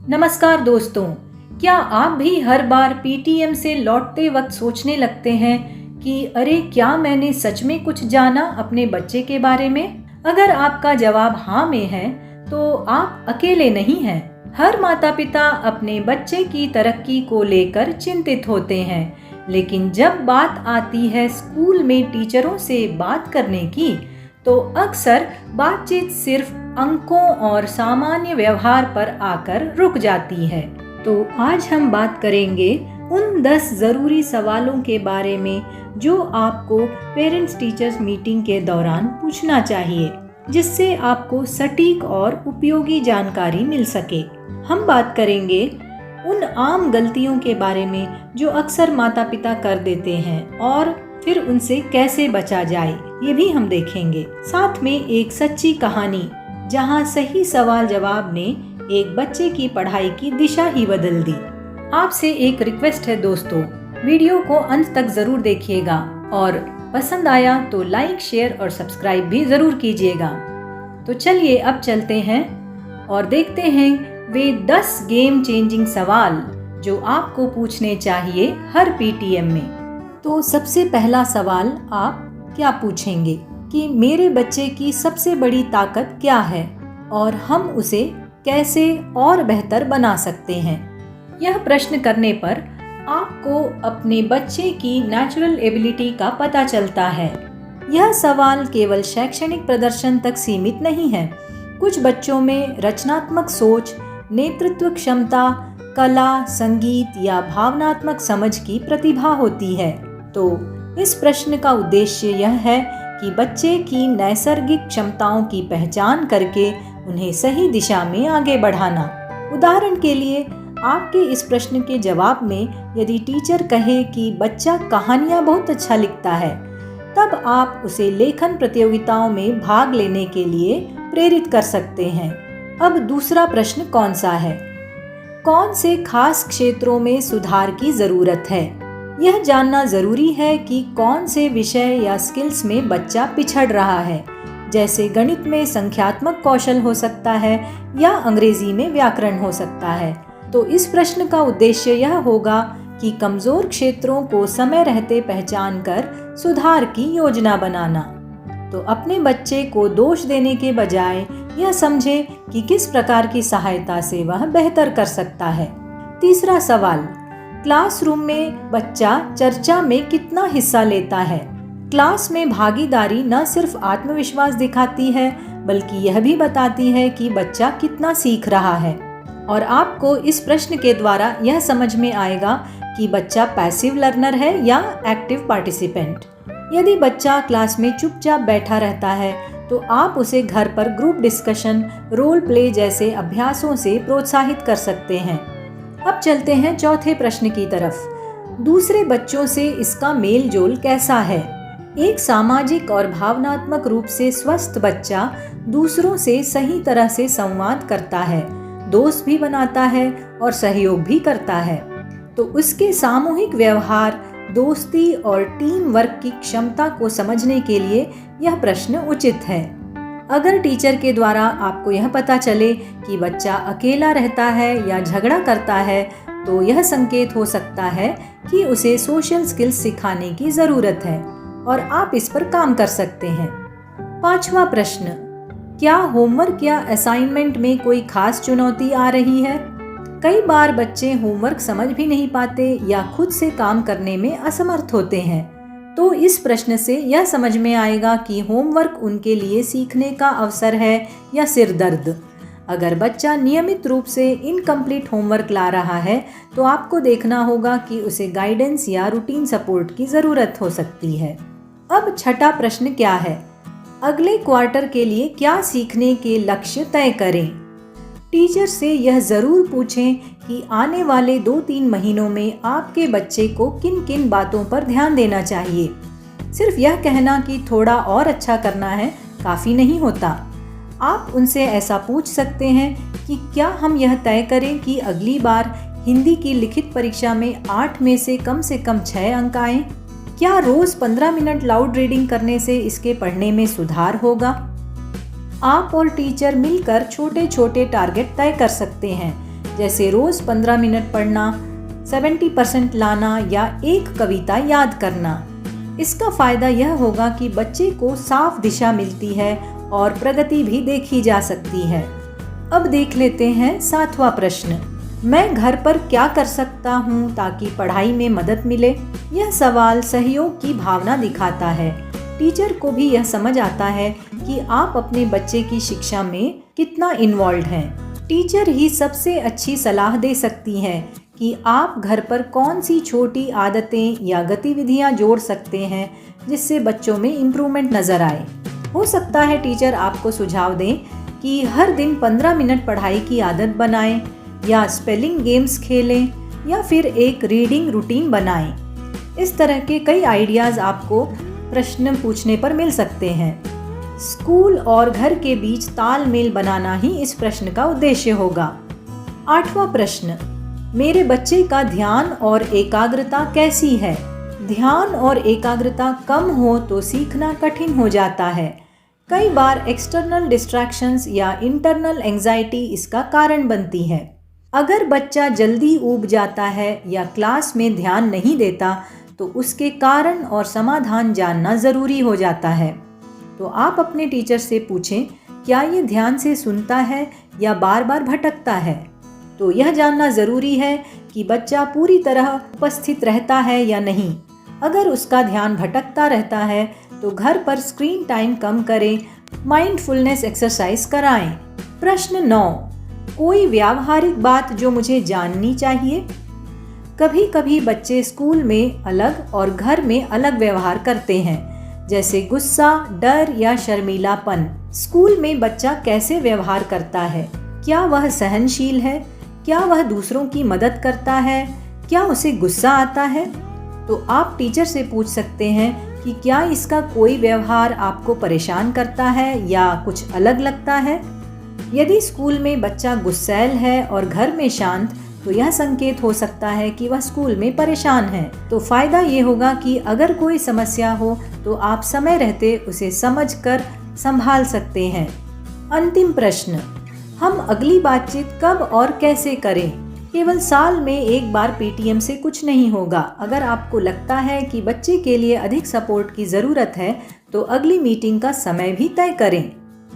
नमस्कार दोस्तों, क्या आप भी हर बार पीटीएम से लौटते वक्त सोचने लगते हैं कि अरे क्या मैंने सच में कुछ जाना अपने बच्चे के बारे में? अगर आपका जवाब हाँ में है तो आप अकेले नहीं हैं। हर माता पिता अपने बच्चे की तरक्की को लेकर चिंतित होते हैं, लेकिन जब बात आती है स्कूल में टीचरों से बात करने की तो अक्सर बातचीत सिर्फ अंकों और सामान्य व्यवहार पर आकर रुक जाती है। तो आज हम बात करेंगे उन 10 ज़रूरी सवालों के बारे में जो आपको पेरेंट्स टीचर्स मीटिंग के दौरान पूछना चाहिए, जिससे आपको सटीक और उपयोगी जानकारी मिल सके। हम बात करेंगे उन आम गलतियों के बारे में जो अक्सर माता पिता कर देते हैं और फिर उनसे कैसे बचा जाए, ये भी हम देखेंगे। साथ में एक सच्ची कहानी जहां सही सवाल जवाब ने एक बच्चे की पढ़ाई की दिशा ही बदल दी। आपसे एक रिक्वेस्ट है दोस्तों, वीडियो को अंत तक जरूर देखिएगा और पसंद आया तो लाइक, शेयर और सब्सक्राइब भी जरूर कीजिएगा। तो चलिए अब चलते हैं और देखते हैं वे 10 गेम चेंजिंग सवाल जो आपको पूछने चाहिए हर पीटीएम में। तो सबसे पहला सवाल आप क्या पूछेंगे कि मेरे बच्चे की सबसे बड़ी ताकत क्या है और हम उसे कैसे और बेहतर बना सकते हैं। यह प्रश्न करने पर आपको अपने बच्चे की नेचुरल एबिलिटी का पता चलता है। यह सवाल केवल शैक्षणिक प्रदर्शन तक सीमित नहीं है। कुछ बच्चों में रचनात्मक सोच, नेतृत्व क्षमता, कला, संगीत या भावनात्मक समझ की प्रतिभा होती है। तो इस प्रश्न का उद्देश्य यह है कि बच्चे की नैसर्गिक क्षमताओं की पहचान करके उन्हें सही दिशा में आगे बढ़ाना। उदाहरण के लिए, आपके इस प्रश्न के जवाब में यदि टीचर कहे कि बच्चा कहानियाँ बहुत अच्छा लिखता है, तब आप उसे लेखन प्रतियोगिताओं में भाग लेने के लिए प्रेरित कर सकते हैं। अब दूसरा प्रश्न कौन सा है? कौन से खास क्षेत्रों में सुधार की जरूरत है? यह जानना जरूरी है कि कौन से विषय या स्किल्स में बच्चा पिछड़ रहा है, जैसे गणित में संख्यात्मक कौशल हो सकता है या अंग्रेजी में व्याकरण हो सकता है। तो इस प्रश्न का उद्देश्य यह होगा कि कमजोर क्षेत्रों को समय रहते पहचान कर सुधार की योजना बनाना। तो अपने बच्चे को दोष देने के बजाय यह समझे कि किस प्रकार की सहायता से वह बेहतर कर सकता है। तीसरा सवाल, क्लासरूम में बच्चा चर्चा में कितना हिस्सा लेता है? क्लास में भागीदारी न सिर्फ आत्मविश्वास दिखाती है, बल्कि यह भी बताती है कि बच्चा कितना सीख रहा है। और आपको इस प्रश्न के द्वारा यह समझ में आएगा कि बच्चा पैसिव लर्नर है या एक्टिव पार्टिसिपेंट। यदि बच्चा क्लास में चुपचाप बैठा रहता है तो आप उसे घर पर ग्रुप डिस्कशन, रोल प्ले जैसे अभ्यासों से प्रोत्साहित कर सकते हैं। अब चलते हैं चौथे प्रश्न की तरफ। दूसरे बच्चों से इसका मेल जोल कैसा है? एक सामाजिक और भावनात्मक रूप से स्वस्थ बच्चा दूसरों से सही तरह से संवाद करता है, दोस्त भी बनाता है और सहयोग भी करता है। तो उसके सामूहिक व्यवहार, दोस्ती और टीम वर्क की क्षमता को समझने के लिए यह प्रश्न उचित है। अगर टीचर के द्वारा आपको यह पता चले कि बच्चा अकेला रहता है या झगड़ा करता है, तो यह संकेत हो सकता है कि उसे सोशल स्किल्स सिखाने की ज़रूरत है और आप इस पर काम कर सकते हैं। पांचवा प्रश्न, क्या होमवर्क या असाइनमेंट में कोई खास चुनौती आ रही है? कई बार बच्चे होमवर्क समझ भी नहीं पाते या खुद से काम करने में असमर्थ होते हैं। तो इस प्रश्न से यह समझ में आएगा कि होमवर्क उनके लिए सीखने का अवसर है या सिर दर्द। अगर बच्चा नियमित रूप से इनकम्प्लीट होमवर्क ला रहा है तो आपको देखना होगा कि उसे गाइडेंस या रूटीन सपोर्ट की ज़रूरत हो सकती है। अब छठा प्रश्न क्या है? अगले क्वार्टर के लिए क्या सीखने के लक्ष्य तय करें? टीचर से यह ज़रूर पूछें कि आने वाले 2-3 महीनों में आपके बच्चे को किन किन बातों पर ध्यान देना चाहिए। सिर्फ यह कहना कि थोड़ा और अच्छा करना है काफ़ी नहीं होता। आप उनसे ऐसा पूछ सकते हैं कि क्या हम यह तय करें कि अगली बार हिंदी की लिखित परीक्षा में 8 में से कम 6 अंक आएँ? क्या रोज़ 15 मिनट लाउड रीडिंग करने से इसके पढ़ने में सुधार होगा? आप और टीचर मिलकर छोटे छोटे टारगेट तय कर सकते हैं, जैसे रोज़ 15 मिनट पढ़ना, 70% लाना या एक कविता याद करना। इसका फ़ायदा यह होगा कि बच्चे को साफ दिशा मिलती है और प्रगति भी देखी जा सकती है। अब देख लेते हैं 7वां प्रश्न। मैं घर पर क्या कर सकता हूँ ताकि पढ़ाई में मदद मिले? यह सवाल सहयोग की भावना दिखाता है। टीचर को भी यह समझ आता है कि आप अपने बच्चे की शिक्षा में कितना इन्वॉल्व हैं। टीचर ही सबसे अच्छी सलाह दे सकती हैं कि आप घर पर कौन सी छोटी आदतें या गतिविधियां जोड़ सकते हैं जिससे बच्चों में इम्प्रूवमेंट नज़र आए। हो सकता है टीचर आपको सुझाव दें कि हर दिन 15 मिनट पढ़ाई की आदत बनाएं या स्पेलिंग गेम्स खेलें या फिर एक रीडिंग रूटीन बनाएं। इस तरह के कई आइडियाज़ आपको प्रश्न पूछने पर मिल सकते हैं। स्कूल और घर के बीच तालमेल बनाना ही इस प्रश्न का उद्देश्य होगा। 8वां प्रश्न। मेरे बच्चे का ध्यान और एकाग्रता कैसी है? ध्यान और एकाग्रता कम हो तो सीखना कठिन हो जाता है। कई बार एक्सटर्नल डिस्ट्रैक्शंस या इंटरनल एंजाइटी इसका कारण बनती है। अगर बच्चा जल्दी ऊब जाता है या क्लास में ध्यान नहीं देता तो उसके कारण और समाधान जानना ज़रूरी हो जाता है। तो आप अपने टीचर से पूछें, क्या ये ध्यान से सुनता है या बार बार भटकता है? तो यह जानना ज़रूरी है कि बच्चा पूरी तरह उपस्थित रहता है या नहीं। अगर उसका ध्यान भटकता रहता है तो घर पर स्क्रीन टाइम कम करें, माइंडफुलनेस एक्सरसाइज कराएं। प्रश्न 9। कोई व्यावहारिक बात जो मुझे जाननी चाहिए? कभी कभी बच्चे स्कूल में अलग और घर में अलग व्यवहार करते हैं, जैसे गुस्सा, डर या शर्मीलापन। स्कूल में बच्चा कैसे व्यवहार करता है? क्या वह सहनशील है? क्या वह दूसरों की मदद करता है? क्या उसे गुस्सा आता है? तो आप टीचर से पूछ सकते हैं कि क्या इसका कोई व्यवहार आपको परेशान करता है या कुछ अलग लगता है। यदि स्कूल में बच्चा गुस्सैल है और घर में शांत, तो यह संकेत हो सकता है कि वह स्कूल में परेशान है। तो फायदा ये होगा कि अगर कोई समस्या हो तो आप समय रहते उसे समझकर संभाल सकते हैं। अंतिम प्रश्न। हम अगली बातचीत कब और कैसे करें? केवल साल में एक बार पीटीएम से कुछ नहीं होगा। अगर आपको लगता है कि बच्चे के लिए अधिक सपोर्ट की ज़रूरत है तो अगली मीटिंग का समय भी तय करें।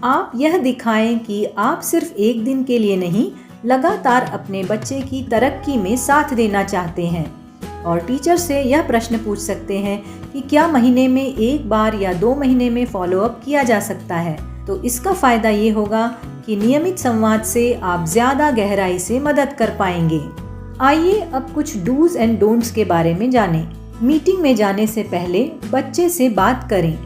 आप यह दिखाएं कि आप सिर्फ एक दिन के लिए नहीं, लगातार अपने बच्चे की तरक्की में साथ देना चाहते हैं। और टीचर से यह प्रश्न पूछ सकते हैं कि क्या महीने में एक बार या 2 महीने में फॉलोअप किया जा सकता है। तो इसका फ़ायदा ये होगा कि नियमित संवाद से आप ज़्यादा गहराई से मदद कर पाएंगे। आइए अब कुछ डूज एंड डोंट्स के बारे में जानें। मीटिंग में जाने से पहले बच्चे से बात करें।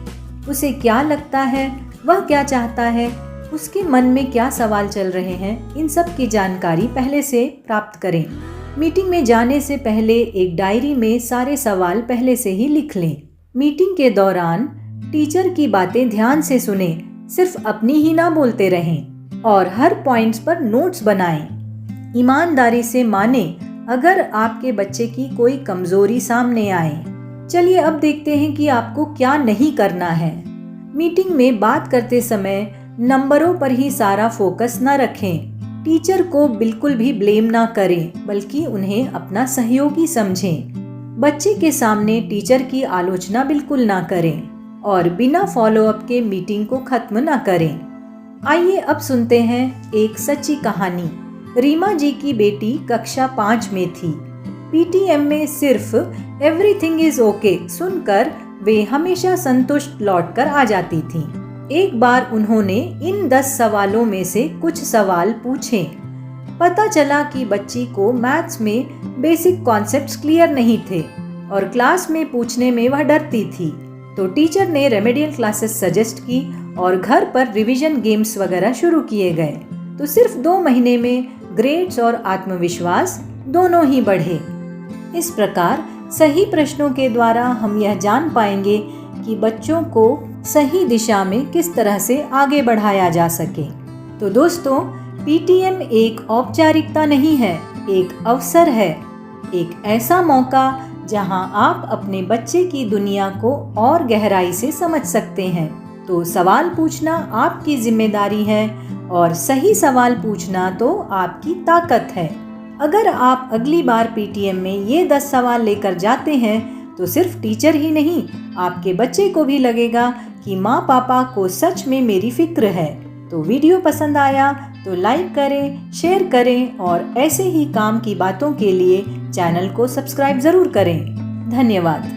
उसे क्या लगता है, वह क्या चाहता है, उसके मन में क्या सवाल चल रहे हैं, इन सब की जानकारी पहले से प्राप्त करें। मीटिंग में जाने से पहले एक डायरी में सारे सवाल पहले से ही लिख लें। मीटिंग के दौरान टीचर की बातें ध्यान से सुनें, सिर्फ अपनी ही ना बोलते रहें और हर पॉइंट्स पर नोट्स बनाएं। ईमानदारी से माने अगर आपके बच्चे की कोई कमजोरी सामने आए। चलिए अब देखते हैं कि आपको क्या नहीं करना है। मीटिंग में बात करते समय नंबरों पर ही सारा फोकस न रखें। टीचर को बिल्कुल भी ब्लेम ना करें, बल्कि उन्हें अपना सहयोगी समझें। बच्चे के सामने टीचर की आलोचना बिल्कुल ना करें और बिना फॉलोअप के मीटिंग को खत्म ना करें। आइए अब सुनते हैं एक सच्ची कहानी। रीमा जी की बेटी कक्षा 5 में थी। पीटीएम में सिर्फ एवरीथिंग इज ओके सुनकर वे हमेशा संतुष्ट लौटकर आ जाती थीं। एक बार उन्होंने इन 10 सवालों में से कुछ सवाल पूछे। पता चला कि बच्ची को मैथ्स में बेसिक कॉन्सेप्ट्स क्लियर नहीं थे और क्लास में पूछने में वह डरती थी। तो टीचर ने रेमेडियल क्लासेस सजेस्ट की और घर पर रिवीजन गेम्स वगैरह शुरू किए गए। तो सिर्फ 2 महीने में ग्रेड्स और आत्मविश्वास दोनों ही बढ़े। इस प्रकार सही प्रश्नों के द्वारा हम यह जान पाएंगे कि बच्चों को सही दिशा में किस तरह से आगे बढ़ाया जा सके। तो दोस्तों, पीटीएम एक औपचारिकता नहीं है, एक अवसर है, एक ऐसा मौका जहां आप अपने बच्चे की दुनिया को और गहराई से समझ सकते हैं। तो सवाल पूछना आपकी जिम्मेदारी है और सही सवाल पूछना तो आपकी ताकत है। अगर आप अगली बार पीटीएम में ये 10 सवाल लेकर जाते हैं तो सिर्फ टीचर ही नहीं, आपके बच्चे को भी लगेगा कि माँ पापा को सच में मेरी फिक्र है। तो वीडियो पसंद आया तो लाइक करें, शेयर करें और ऐसे ही काम की बातों के लिए चैनल को सब्सक्राइब ज़रूर करें। धन्यवाद।